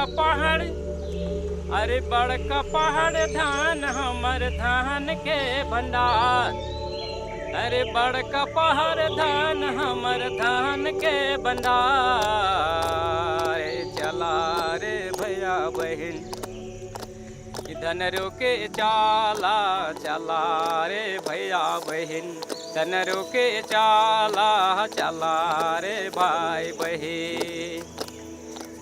पहाड़, अरे बड़का पहाड़ धान हमर धान के भंडार। अरे बड़का पहाड़ धान हमर धान के भंडार। चला रे भैया बहन धन रोके चाला, चला रे भैया बहन धन रोके चाला, चला रे भाई बहन।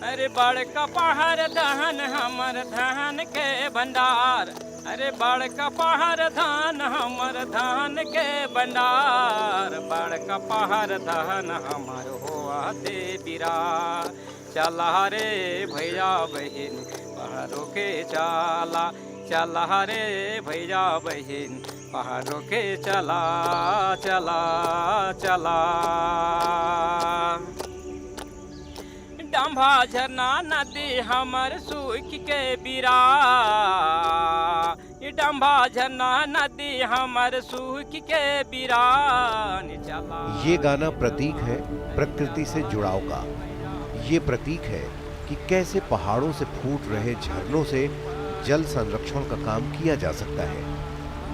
अरे बड़का पहाड़ धान हमर धान के भंडार। अरे बड़का पहाड़ धान हमर धान के भंडार। बड़का पहाड़ धान हमर होआ दे बिरा। चला रे भैया बहन पहाड़ों के चाला, चला रे भैया बहन पहाड़ों के चला चला चला। डंभा झरना नदी हमर सूख के बिरा। डंभा झरना नदी हमर सूख के बिरा। ये गाना प्रतीक है प्रकृति से जुड़ाव का। ये प्रतीक है कि कैसे पहाड़ों से फूट रहे झरनों से जल संरक्षण का काम किया जा सकता है,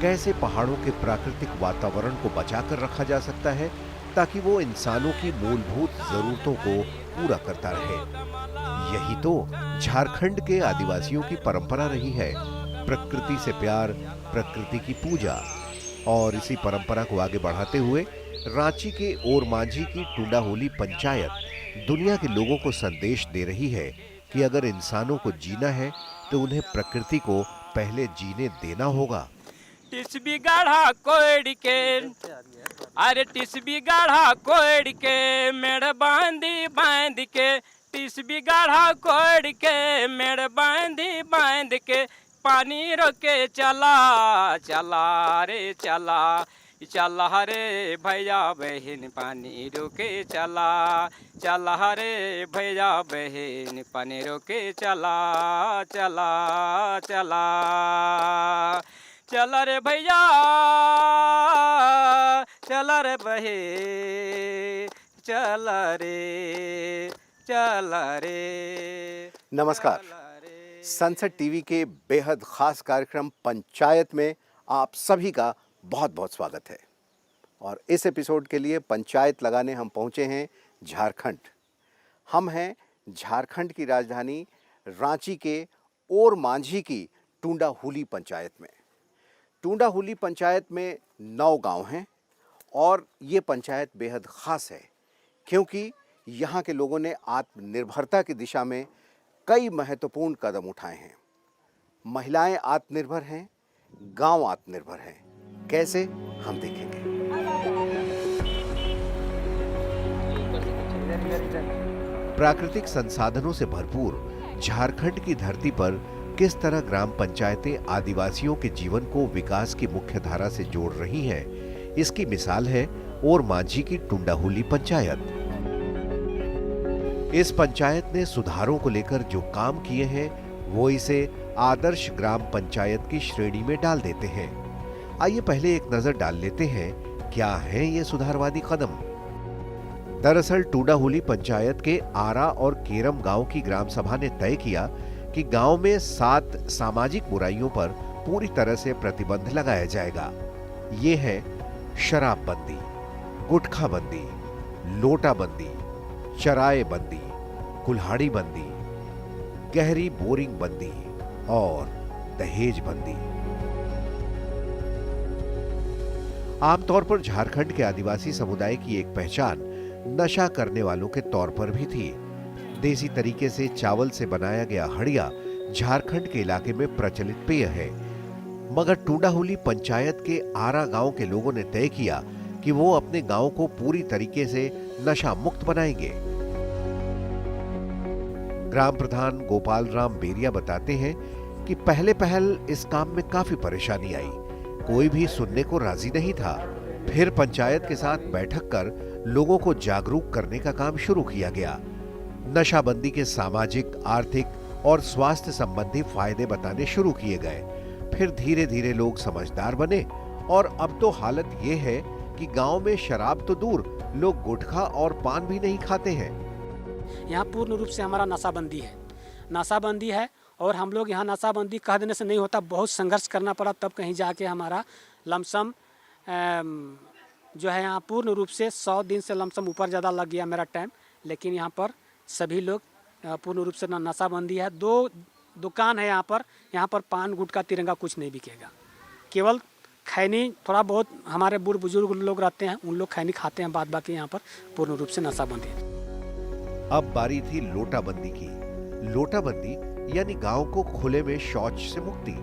कैसे पहाड़ों के प्राकृतिक वातावरण को बचाकर रखा जा सकता है ताकि वो इंसानों की मूलभूत जरूरतों को पूरा करता रहे। यही तो झारखंड के आदिवासियों की परंपरा रही है, प्रकृति से प्यार, प्रकृति की पूजा। और इसी परंपरा को आगे बढ़ाते हुए रांची के ओरमांझी की टुंडाहोली पंचायत दुनिया के लोगों को संदेश दे रही है कि अगर इंसानों को जीना है तो उन्हें प्रकृति को पहले जीने देना होगा। टिसबी गाढ़ा कोड़ के, अरे टिसबी गाढ़ा कोड़ के मेड़ बांधी बांध के। टिसबी गाढ़ा कोड़ के मेड़ बांधी बांध के। पानी रोके चला, चला रे चला, चला रे भैया बहन पानी रोके चला, चला रे भैया बहन पानी रोके चला चला चला। चला रे भैया चला रे बहन चला रे चला रे। नमस्कार, सनसेट टीवी के बेहद खास कार्यक्रम पंचायत में आप सभी का बहुत बहुत स्वागत है। और इस एपिसोड के लिए पंचायत लगाने हम पहुंचे हैं झारखंड। हम हैं झारखंड की राजधानी रांची के ओरमांझी की टुंडाहोली पंचायत में। टुंडाहोली पंचायत में 9 गांव हैं और ये पंचायत बेहद खास है क्योंकि यहाँ के लोगों ने आत्मनिर्भरता की दिशा में कई महत्वपूर्ण कदम उठाए हैं। महिलाएं आत्मनिर्भर हैं, गांव आत्मनिर्भर हैं। कैसे, हम देखेंगे। प्राकृतिक संसाधनों से भरपूर झारखंड की धरती पर किस तरह ग्राम पंचायतें आदिवासियों के जीवन को विकास की मुख्य धारा से जोड़ रही हैं, इसकी मिसाल है ओरमांझी की टुंडाहोली पंचायत। इस पंचायत ने सुधारों को लेकर जो काम किए हैं वो इसे आदर्श ग्राम पंचायत की श्रेणी में डाल देते हैं। आइए पहले एक नजर डाल लेते हैं क्या है ये सुधारवादी कदम। दरअसल टुंडाहोली पंचायत के आरा और केरम गांव की ग्राम सभा ने तय किया कि गांव में 7 सामाजिक बुराइयों पर पूरी तरह से प्रतिबंध लगाया जाएगा। ये है शराबबंदी, गुटखाबंदी, लोटाबंदी, चराए बंदी, कुल्हाड़ी बंदी, गहरी बोरिंग बंदी और दहेज बंदी। आमतौर पर झारखंड के आदिवासी समुदाय की एक पहचान नशा करने वालों के तौर पर भी थी। देसी तरीके से चावल से बनाया गया हड़िया झारखंड के इलाके में प्रचलित पेय है। मगर टुंडाहोली पंचायत के आरा गांव के लोगों ने तय किया कि वो अपने गांव को पूरी तरीके से नशा मुक्त बनाएंगे। ग्राम प्रधान गोपाल राम बेरिया बताते हैं कि पहले पहल इस काम में काफी परेशानी आई, कोई भी सुनने को राजी नहीं था। फिर पंचायत के साथ बैठक कर लोगों को जागरूक करने का काम शुरू किया गया। नशाबंदी के सामाजिक, आर्थिक और स्वास्थ्य संबंधी फायदे बताने शुरू किए गए। फिर धीरे धीरे लोग समझदार बने और अब तो हालत ये है कि गांव में शराब तो दूर, लोग गुटखा और पान भी नहीं खाते हैं। यहाँ पूर्ण रूप से हमारा नशाबंदी है। नाशाबंदी है। और हम लोग यहाँ नाशाबंदी कह देने से नहीं होता, बहुत संघर्ष करना पड़ा, तब कहीं जाके हमारा लमसम जो है यहाँ पूर्ण रूप से 100 दिन से लमसम ऊपर ज़्यादा लग गया मेरा टाइम। लेकिन यहाँ पर सभी लोग पूर्ण रूप से नाशाबंदी है। 2 दुकान है यहाँ पर पान गुटखा तिरंगा कुछ नहीं बिकेगा। केवल खैनी थोड़ा बहुत हमारे बूढ़ बुजुर्ग लोग रहते हैं, उन लोग खैनी खाते हैं, बाद बाकी यहाँ पर पूर्ण रूप से नाशाबंदी है। अब बारी थी लोटाबंदी की। लोटाबंदी यानी गांव को खुले में शौच से मुक्ति।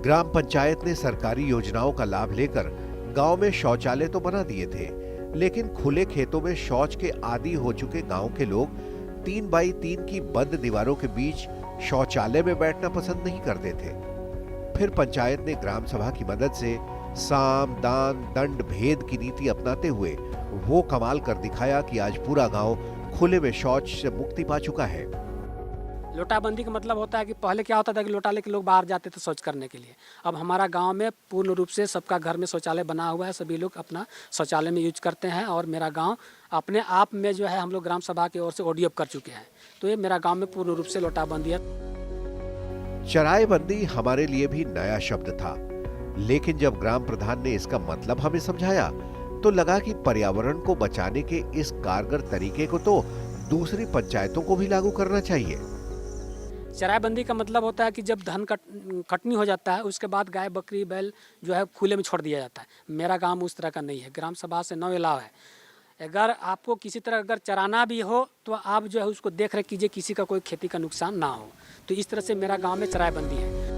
ग्राम पंचायत ने सरकारी योजनाओं का लाभ लेकर गांव में शौचालय तो बना दिए थे, लेकिन खुले खेतों में शौच के आदी हो चुके गांव के लोग 3x3 की बंद दीवारों के बीच शौचालय में बैठना पसंद नहीं करते थे। फिर पंचायत ने ग्राम सभा की मदद से साम दान दंड भेद की नीति अपनाते हुए वो कमाल कर दिखाया कि आज पूरा गांव खुले में शौच से मुक्ति पा चुका है। लोटाबंदी का मतलब होता है कि पहले क्या होता था कि लोटा लेके लोग बाहर जाते थे शौच करने के लिए। अब हमारा गांव में पूर्ण रूप से सबका घर में शौचालय बना हुआ है, सभी लोग अपना शौचालय में यूज करते हैं। और मेरा गांव अपने आप में जो है हम लोग ग्राम सभा की ओर से ODF कर चुके हैं, तो ये मेरा गांव में पूर्ण रूप से लोटाबंदी है। चरायबंदी हमारे लिए भी नया शब्द था, लेकिन जब ग्राम प्रधान ने इसका मतलब हमें समझाया तो लगा कि पर्यावरण को बचाने के इस कारगर तरीके को तो दूसरी पंचायतों को भी लागू करना चाहिए। चराईबंदी का मतलब होता है कि जब धान कटनी हो जाता है उसके बाद गाय बकरी बैल जो है खुले में छोड़ दिया जाता है। मेरा गांव में उस तरह का नहीं है, ग्राम सभा से 9 अलाव है। अगर आपको किसी तरह अगर चराना भी हो तो आप जो है उसको देख रेख कीजिए, किसी का कोई खेती का नुकसान ना हो। तो इस तरह से मेरा गांव में चराईबंदी है।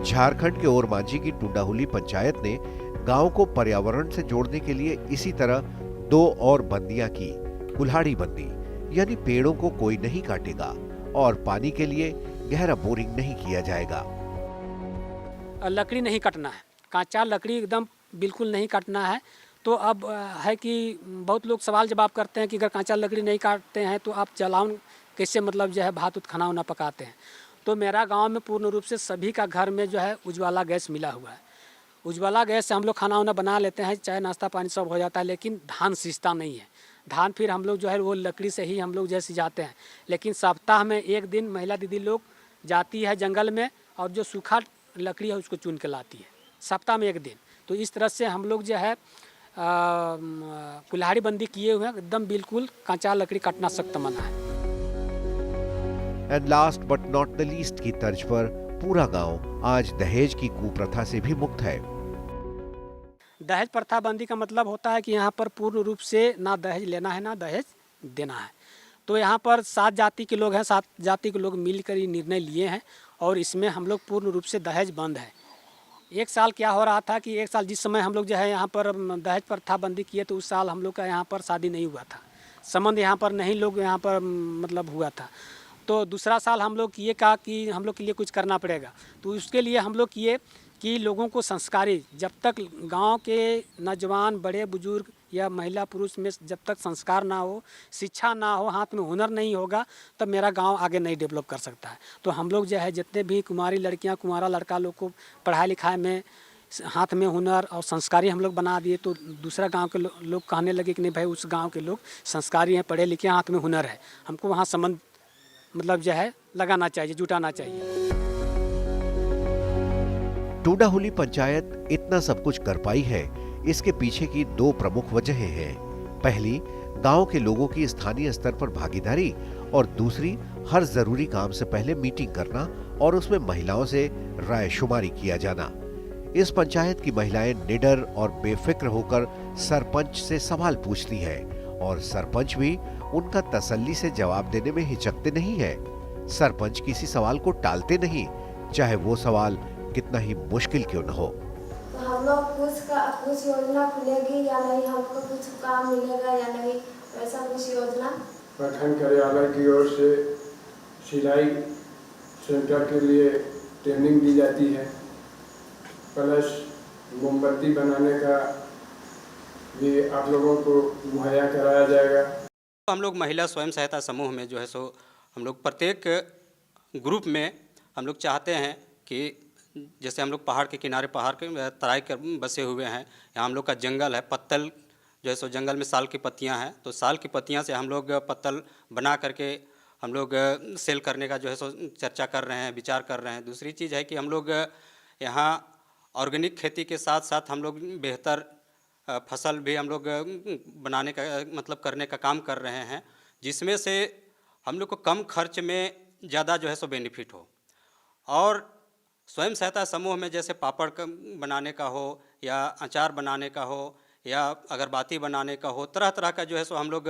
झारखंड के ओरमांझी की टुंडाहुली पंचायत ने गांव को पर्यावरण से जोड़ने के लिए इसी तरह 2 और बंदियां की। कुल्हाड़ी बंदी यानी पेड़ों को कोई नहीं काटेगा और पानी के लिए गहरा बोरिंग नहीं किया जाएगा। लकड़ी नहीं काटना है, कांचा लकड़ी एकदम बिल्कुल नहीं काटना है। तो अब है कि बहुत लोग सवाल जवाब करते हैं कि अगर कांचा लकड़ी नहीं काटते हैं तो आप जलावन कैसे मतलब जो है भात उत खाना वाना पकाते हैं। तो मेरा गांव में पूर्ण रूप से सभी का घर में जो है उज्ज्वला गैस मिला हुआ है। उज्ज्वला गैस से हम लोग खाना वाना बना लेते हैं, चाय नाश्ता पानी सब हो जाता है। लेकिन धान सींचता नहीं है। धान फिर हम लोग जो है वो लकड़ी से ही हम लोग जो है सिंचाते हैं। लेकिन सप्ताह में 1 दिन महिला दीदी लोग जाती है जंगल में और जो सूखा लकड़ी है उसको चुन के लाती है, सप्ताह में 1 दिन। तो इस तरह से हम लोग जो है कुल्हाड़ी बंदी किए हुए हैं, एकदम बिल्कुल कांचा लकड़ी काटना सख्त मना है। And last but not the least की तर्ज पर पूरा गांव आज दहेज की कुप्रथा से भी मुक्त है। दहेज प्रथा बंदी का मतलब होता है कि यहाँ पर पूर्ण रूप से ना दहेज लेना है ना दहेज देना है। तो यहाँ पर 7 जाति के लोग हैं, 7 जाति के लोग मिलकर ये निर्णय लिए हैं और इसमें हम लोग पूर्ण रूप से दहेज बंद है। 1 साल क्या हो रहा था कि 1 साल जिस समय हम लोग जो है यहाँ पर दहेज प्रथा बंदी किए तो उस साल हम लोग का यहाँ पर शादी नहीं हुआ था, संबंध यहाँ पर नहीं लोग यहाँ पर मतलब हुआ था। तो दूसरा साल हम लोग ये कहा कि हम लोग के लिए कुछ करना पड़ेगा। तो उसके लिए हम लोग किए कि लोगों को संस्कारी, जब तक गांव के नौजवान बड़े बुजुर्ग या महिला पुरुष में जब तक संस्कार ना हो, शिक्षा ना हो, हाथ में हुनर नहीं होगा, तब मेरा गांव आगे नहीं डेवलप कर सकता है। तो हम लोग जो है जितने भी कुमारी लड़कियां कुमारा लड़का लोग को पढ़ाई लिखाई में हाथ में हुनर और संस्कारी हम लोग बना दिए। तो दूसरा गांव के लोग कहने लगे कि नहीं भाई उस गांव के लोग संस्कारी हैं, पढ़े लिखे, हाथ में हुनर है, हमको वहाँ संबंध मतलब जो है लगाना चाहिए, जुटाना चाहिए। टुंडाहुली पंचायत इतना सब कुछ कर पाई है, इसके पीछे की 2 प्रमुख वजहें हैं। पहली, गांव के लोगों की स्थानीय स्तर पर भागीदारी और दूसरी, हर जरूरी काम से पहले मीटिंग करना और उसमें महिलाओं से राय शुमारी किया जाना। इस पंचायत की महिलाएं निडर और बेफिक्र होकर सरपंच से सवाल पूछती हैं और सरपंच भी उनका तसल्ली से जवाब देने में हिचकते नहीं है। सरपंच किसी सवाल को टालते नहीं, चाहे वो सवाल कितना ही मुश्किल क्यों न हो। तो हम लोग कुछ योजना खुलेगी या नहीं, हमको कुछ काम मिलेगा या नहीं, ऐसा कुछ योजना प्रखंड कार्यालय की ओर से सिलाई सेंटर के लिए ट्रेनिंग दी जाती है, प्लस मोमबत्ती बनाने का भी आप लोगों को मुहैया कराया जाएगा। हम लोग महिला स्वयं सहायता समूह में जो है सो हम लोग प्रत्येक ग्रुप में हम लोग चाहते हैं कि जैसे हम लोग पहाड़ के किनारे, पहाड़ के तराई कर बसे हुए हैं, यहाँ हम लोग का जंगल है, पत्तल जो है सो जंगल में साल की पत्तियां हैं, तो साल की पत्तियां से हम लोग पत्तल बना करके हम लोग सेल करने का जो है सो चर्चा कर रहे हैं, विचार कर रहे हैं। दूसरी चीज़ है कि हम लोग यहाँ ऑर्गेनिक खेती के साथ साथ हम लोग बेहतर फसल भी हम लोग बनाने का मतलब करने का काम कर रहे हैं, जिसमें से हम लोग को कम खर्च में ज़्यादा जो है सो बेनिफिट हो। और स्वयं सहायता समूह में जैसे पापड़ बनाने का हो या अचार बनाने का हो या अगरबत्ती बनाने का हो, तरह तरह का जो है सो हम लोग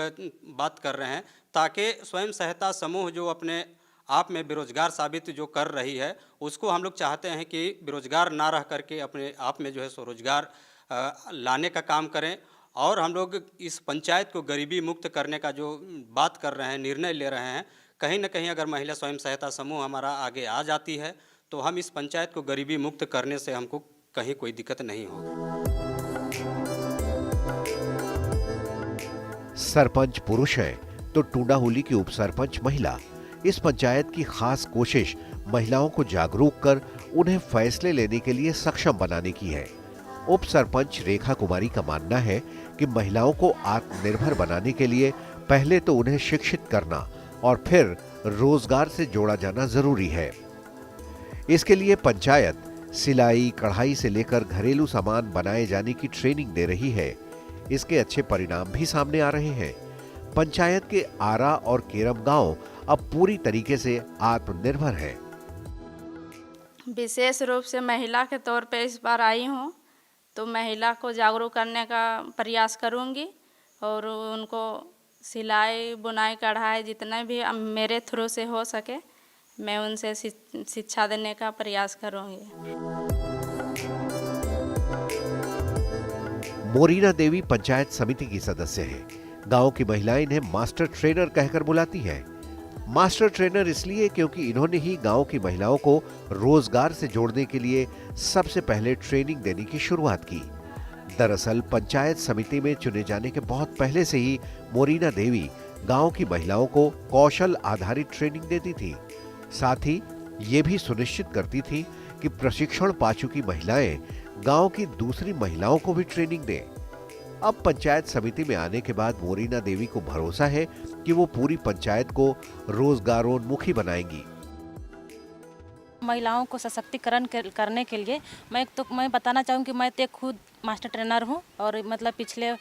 बात कर रहे हैं, ताकि स्वयं सहायता समूह जो अपने आप में बेरोजगार साबित जो कर रही है, उसको हम लोग चाहते हैं कि बेरोजगार ना रह करके अपने आप में जो है सो रोजगार लाने का काम करें। और हम लोग इस पंचायत को गरीबी मुक्त करने का जो बात कर रहे हैं, निर्णय ले रहे हैं, कहीं ना कहीं अगर महिला स्वयं सहायता समूह हमारा आगे आ जाती है तो हम इस पंचायत को गरीबी मुक्त करने से हमको कहीं कोई दिक्कत नहीं होगी। सरपंच पुरुष है तो टूंडाहोली की उपसरपंच महिला। इस पंचायत की खास कोशिश महिलाओं को जागरूक कर उन्हें फैसले लेने के लिए सक्षम बनाने की है। उप सरपंच रेखा कुमारी का मानना है कि महिलाओं को आत्मनिर्भर बनाने के लिए पहले तो उन्हें शिक्षित करना और फिर रोजगार से जोड़ा जाना जरूरी है। इसके लिए पंचायत सिलाई, कढ़ाई से लेकर घरेलू सामान बनाए जाने की ट्रेनिंग दे रही है। इसके अच्छे परिणाम भी सामने आ रहे हैं। पंचायत के आरा और केरम गांव अब पूरी तरीके से आत्मनिर्भर है। विशेष रूप से महिला के तौर पे इस बार आई हूँ, तो महिला को जागरूक करने का प्रयास करूँगी और उनको सिलाई, बुनाई, कढ़ाई जितना भी मेरे थ्रू से हो सके मैं उनसे शिक्षा देने का प्रयास करूँगी। मोरीना देवी पंचायत समिति की सदस्य है। गांव की महिलाएं इन्हें मास्टर ट्रेनर कहकर बुलाती हैं। मास्टर ट्रेनर इसलिए क्योंकि इन्होंने ही गांव की महिलाओं को रोजगार से जोड़ने के लिए सबसे पहले ट्रेनिंग देने की शुरुआत की। दरअसल पंचायत समिति में चुने जाने के बहुत पहले से ही मोरीना देवी गांव की महिलाओं को कौशल आधारित ट्रेनिंग देती थी। साथ ही ये भी सुनिश्चित करती थी कि प्रशिक्षण पा चुकी महिलाएं गांव की दूसरी महिलाओं को भी ट्रेनिंग दें। अब पंचायत समिति में आने के बाद मोरीना देवी को भरोसा है कि वो पूरी पंचायत को रोजगारोन्मुखी बनाएंगी। महिलाओं को सशक्तिकरण करने के लिए मैं बताना चाहूँ कि मैं तो खुद मास्टर ट्रेनर हूँ और मतलब पिछले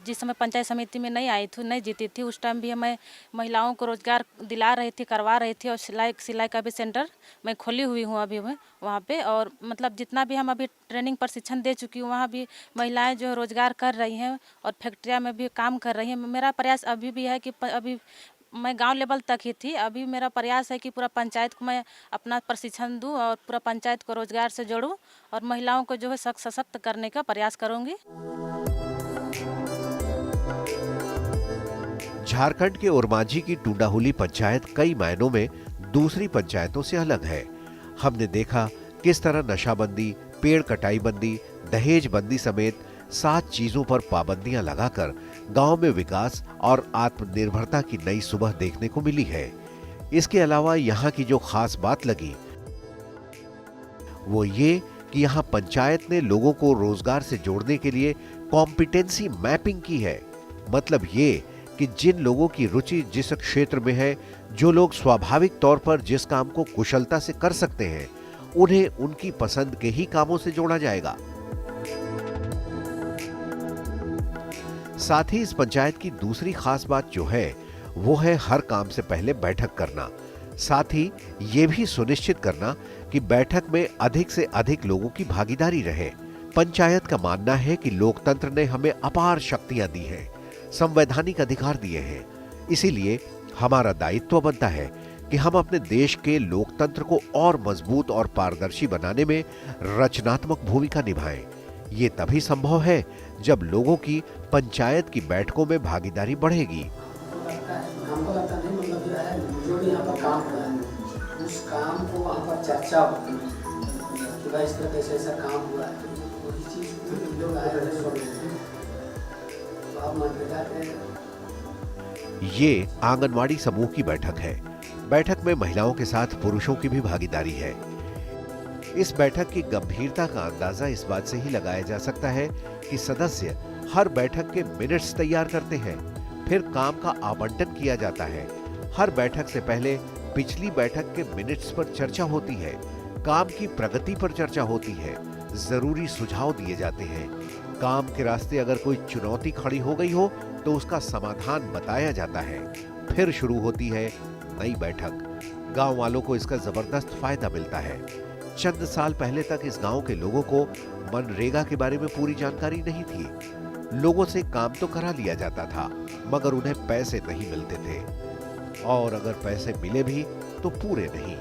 जिस समय पंचायत समिति में नहीं जीती थी, उस टाइम भी मैं महिलाओं को रोजगार दिला रही थी, करवा रही थी। और सिलाई का भी सेंटर मैं खोली हुई हूँ अभी वहाँ पे। और मतलब जितना भी हम अभी ट्रेनिंग प्रशिक्षण दे चुकी हूँ, वहाँ भी महिलाएं जो रोजगार कर रही हैं और फैक्ट्रिया में भी काम कर रही हैं। मेरा प्रयास अभी भी है कि अभी मैं गांव लेवल तक ही थी, अभी मेरा प्रयास है कि पूरा पंचायत को मैं अपना प्रशिक्षण दूं और पूरा पंचायत को रोजगार से जोड़ूं और महिलाओं को जो है सशक्त करने का प्रयास करूंगी। झारखंड के ओरमांझी की टूंडाहोली पंचायत कई मायनों में दूसरी पंचायतों से अलग है। हमने देखा किस तरह नशाबंदी, पेड़ कटाई बंदी, दहेज बंदी समेत 7 चीजों पर पाबंदियां लगाकर गांव में विकास और आत्मनिर्भरता की नई सुबह देखने को मिली है। इसके अलावा यहाँ की जो खास बात लगी वो ये कि यहाँ पंचायत ने लोगों को रोजगार से जोड़ने के लिए कॉम्पिटेंसी मैपिंग की है। मतलब ये कि जिन लोगों की रुचि जिस क्षेत्र में है, जो लोग स्वाभाविक तौर पर जिस काम को कुशलता से कर सकते हैं, उन्हें उनकी पसंद के ही कामों से जोड़ा जाएगा। साथ ही इस पंचायत की दूसरी खास बात जो है वो है हर काम से पहले बैठक करना। साथ ही ये भी सुनिश्चित करना कि बैठक में अधिक से अधिक लोगों की भागीदारी रहे। पंचायत का मानना है कि लोकतंत्र ने हमें अपार शक्तियां दी हैं, संवैधानिक अधिकार दिए हैं। इसीलिए हमारा दायित्व बनता है कि हम अपने देश के लोकतंत्र को और मजबूत और पारदर्शी बनाने में रचनात्मक भूमिका निभाएं। ये तभी संभव है जब लोगों की पंचायत की बैठकों में भागीदारी बढ़ेगी। हमको लगता नहीं, मतलब जो है जो भी यहाँ पर काम हुआ है उस काम को वहाँ पर चर्चा होती है कि भाई इस तरह कैसे ऐसा काम हुआ है, तो वही चीज़ लोग आए रहे तो आप मान्यता के। ये आंगनवाड़ी समूह की बैठक है। बैठक में महिलाओं के साथ पुरुषों की भी भागीदारी है। इस बैठक की गंभीरता का अंदाजा इस बात से ही लगाया जा सकता है कि सदस्य हर बैठक के मिनट्स तैयार करते हैं, फिर काम का आवंटन किया जाता है। हर बैठक से पहले पिछली बैठक के मिनट्स पर चर्चा होती है, काम की प्रगति पर चर्चा होती है, जरूरी सुझाव दिए जाते हैं। काम के रास्ते अगर कोई चुनौती खड़ी हो गई हो तो उसका समाधान बताया जाता है। फिर शुरू होती है नई बैठक। गांव वालों को इसका जबरदस्त फायदा मिलता है। चंद साल पहले तक इस गांव के लोगों को मनरेगा के बारे में पूरी जानकारी नहीं थी। लोगों से काम तो करा लिया जाता था, मगर उन्हें पैसे नहीं मिलते थे, और अगर पैसे मिले भी तो पूरे नहीं।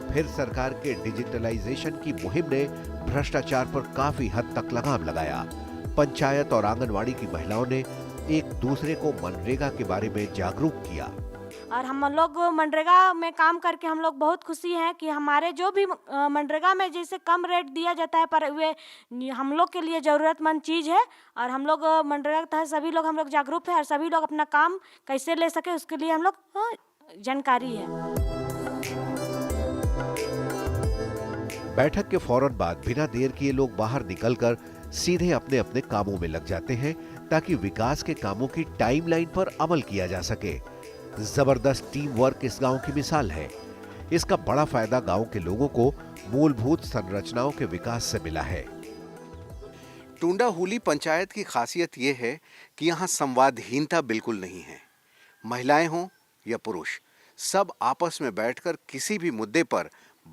फिर सरकार के डिजिटलाइजेशन की मुहिम ने भ्रष्टाचार पर काफी हद तक लगाम लगाया। पंचायत और आंगनवाड़ी की महिलाओं ने एक दूसरे को मनरेगा के बारे में जागरूक किया। और हम लोग मनरेगा में काम करके हम लोग बहुत खुशी हैं कि हमारे जो भी मनरेगा में जैसे कम रेट दिया जाता है, पर वे हम लोग के लिए ज़रूरतमंद चीज़ है। और हम लोग मनरेगा के तहत सभी लोग हम लोग जागरूक हैं और सभी लोग अपना काम कैसे ले सके उसके लिए हम लोग जानकारी है। बैठक के फौरन बाद बिना देर किए लोग बाहर निकलकर सीधे अपने अपने कामों में लग जाते हैं, ताकि विकास के कामों की टाइमलाइन पर अमल किया जा सके। जबरदस्त टीम वर्क इस गांव की मिसाल है। इसका बड़ा फायदा गांव के लोगों को मूलभूत संरचनाओं के विकास से मिला है। टुंडा हुली पंचायत की खासियत यह है कि यहाँ संवादहीनता बिल्कुल नहीं है। महिलाएं हों या पुरुष, सब आपस में बैठकर किसी भी मुद्दे पर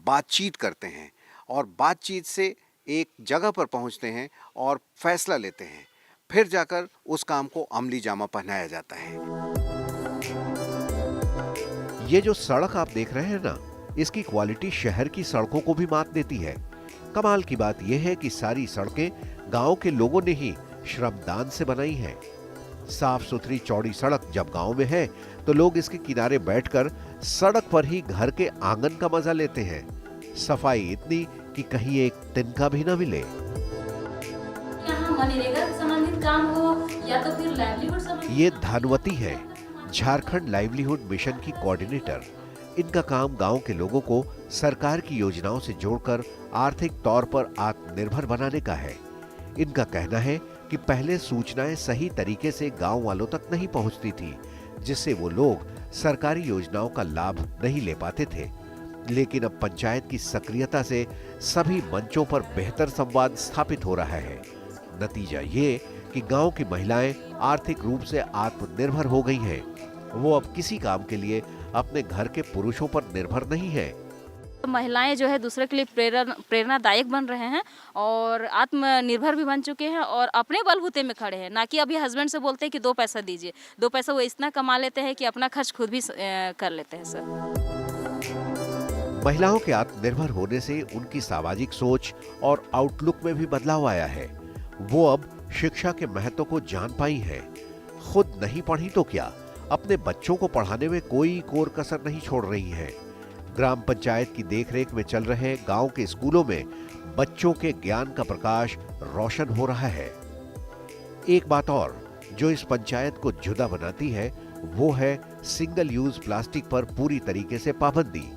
बातचीत करते हैं और बातचीत से एक जगह पर पहुंचते हैं और फैसला लेते हैं। फिर जाकर उस काम को अमली जामा पहनाया जाता है। ये जो सड़क आप देख रहे हैं ना, इसकी क्वालिटी शहर की सड़कों को भी मात देती है। कमाल की बात यह है कि सारी सड़कें गांव के लोगों ने ही श्रमदान से बनाई हैं। साफ सुथरी चौड़ी सड़क जब गांव में है तो लोग इसके किनारे बैठकर सड़क पर ही घर के आंगन का मजा लेते हैं। सफाई इतनी कि कहीं एक तिनका भी न मिले। यहाँ मनरेगा से संबंधित काम हो या तो फिर लाइवलीहुड संबंधित। ये धनवती है, झारखंड लाइवलीहुड मिशन की कोऑर्डिनेटर। इनका काम गांव के लोगों को सरकार की योजनाओं से जोड़कर आर्थिक तौर पर आत्मनिर्भर बनाने का है। इनका कहना है कि पहले सूचनाएं सही तरीके से गांव वालों तक नहीं पहुंचती थी, जिससे वो लोग सरकारी योजनाओं का लाभ नहीं ले पाते थे। लेकिन अब पंचायत की सक्रियता से सभी मंचों पर बेहतर संवाद स्थापित हो रहा है। नतीजा ये कि गांव की महिलाएं आर्थिक रूप से आत्मनिर्भर हो गई हैं। वो अब किसी काम के लिए अपने घर के पुरुषों पर निर्भर नहीं है। महिलाएं जो है दूसरे के लिए प्रेरणादायक बन रहे हैं और आत्मनिर्भर भी बन चुके हैं और अपने बलबूते में खड़े हैं। ना कि अभी हस्बैंड से बोलते हैं कि 2 पैसा दीजिए, 2 पैसा वो इतना कमा लेते हैं कि अपना खर्च खुद भी कर लेते हैं। सर, महिलाओं के आत्मनिर्भर होने से उनकी सामाजिक सोच और आउटलुक में भी बदलाव आया है। वो अब शिक्षा के महत्व को जान पाई है। खुद नहीं पढ़ी तो क्या, अपने बच्चों को पढ़ाने में कोई कोर कसर नहीं छोड़ रही है। ग्राम पंचायत की देखरेख में चल रहे गांव के स्कूलों में बच्चों के ज्ञान का प्रकाश रोशन हो रहा है। एक बात और जो इस पंचायत को जुदा बनाती है वो है सिंगल यूज प्लास्टिक पर पूरी तरीके से पाबंदी।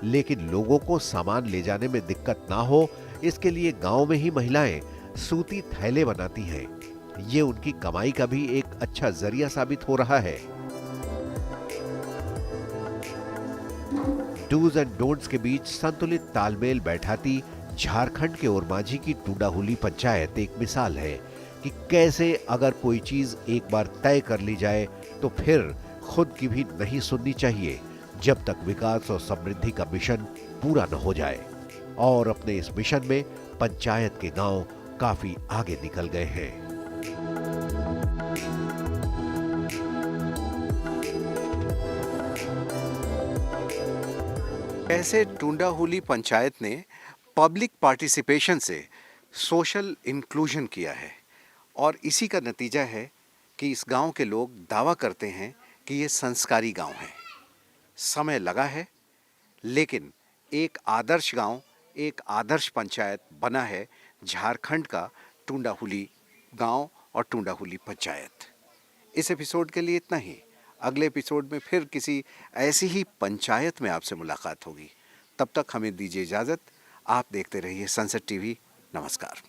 लेकिन लोगों को सामान ले जाने में दिक्कत ना हो, इसके लिए गांव में ही महिलाएं सूती थैले बनाती हैं। ये उनकी कमाई का भी एक अच्छा जरिया साबित हो रहा है। डूज एंड डोंट्स के बीच संतुलित तालमेल बैठाती झारखंड के ओरमांझी की टुंडा हुली पंचायत एक मिसाल है कि कैसे अगर कोई चीज एक बार तय कर ली जाए तो फिर खुद की भी नहीं सुननी चाहिए, जब तक विकास और समृद्धि का मिशन पूरा न हो जाए। और अपने इस मिशन में पंचायत के गांव काफी आगे निकल गए हैं। ऐसे टुंडा हुली पंचायत ने पब्लिक पार्टिसिपेशन से सोशल इंक्लूजन किया है और इसी का नतीजा है कि इस गांव के लोग दावा करते हैं कि ये संस्कारी गांव है। समय लगा है, लेकिन एक आदर्श गांव, एक आदर्श पंचायत बना है झारखंड का टुंडा हुली गांव और टुंडा हुली पंचायत। इस एपिसोड के लिए इतना ही। अगले एपिसोड में फिर किसी ऐसी ही पंचायत में आपसे मुलाकात होगी। तब तक हमें दीजिए इजाज़त। आप देखते रहिए सनसेट टीवी। नमस्कार।